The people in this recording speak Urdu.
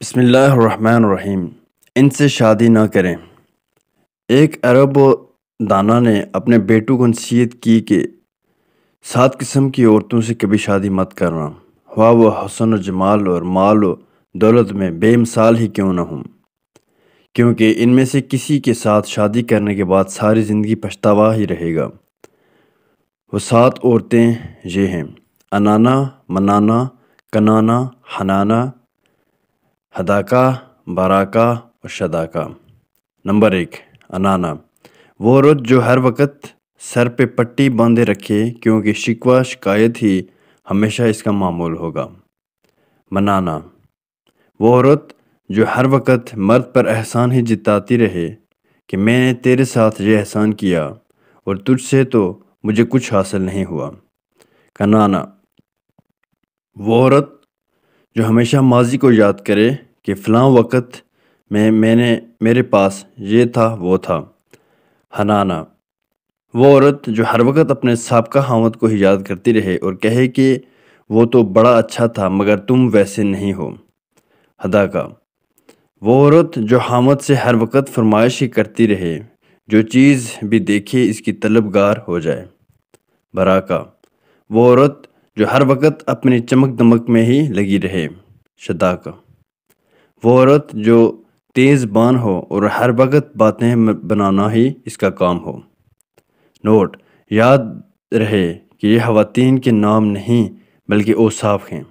بسم اللہ الرحمن الرحیم۔ ان سے شادی نہ کریں۔ ایک عرب و دانا نے اپنے بیٹوں کو نصیحت کی کہ 7 قسم کی عورتوں سے کبھی شادی مت کرنا، ہوا وہ حسن و جمال اور مال و دولت میں بے مثال ہی کیوں نہ ہوں، کیونکہ ان میں سے کسی کے ساتھ شادی کرنے کے بعد ساری زندگی پچھتاوا ہی رہے گا۔ وہ 7 عورتیں یہ ہیں: انانا، منانا، کنانا، حنانا، ہداکا، باراکا اور شداکا۔ نمبر 1، انانا۔ وہ عورت جو ہر وقت سر پہ پٹی باندھے رکھے، کیونکہ شکوہ شکایت ہی ہمیشہ اس کا معمول ہوگا۔ منانا۔ وہ عورت جو ہر وقت مرد پر احسان ہی جتاتی رہے کہ میں نے تیرے ساتھ یہ احسان کیا اور تجھ سے تو مجھے کچھ حاصل نہیں ہوا۔ کنانا۔ وہ عورت جو ہمیشہ ماضی کو یاد کرے کہ فلاں وقت میں میرے پاس یہ تھا وہ تھا۔ حنانا۔ وہ عورت جو ہر وقت اپنے سابقہ خاوند کو ہی یاد کرتی رہے اور کہے کہ وہ تو بڑا اچھا تھا مگر تم ویسے نہیں ہو۔ ہداکا۔ وہ عورت جو خاوند سے ہر وقت فرمائش ہی کرتی رہے، جو چیز بھی دیکھے اس کی طلبگار ہو جائے۔ باراکا۔ وہ عورت جو ہر وقت اپنی چمک دمک میں ہی لگی رہے۔ شداکا۔ وہ عورت جو تیز بان ہو اور ہر وقت باتیں بنانا ہی اس کا کام ہو۔ نوٹ: یاد رہے کہ یہ خواتین کے نام نہیں بلکہ اوصاف ہیں۔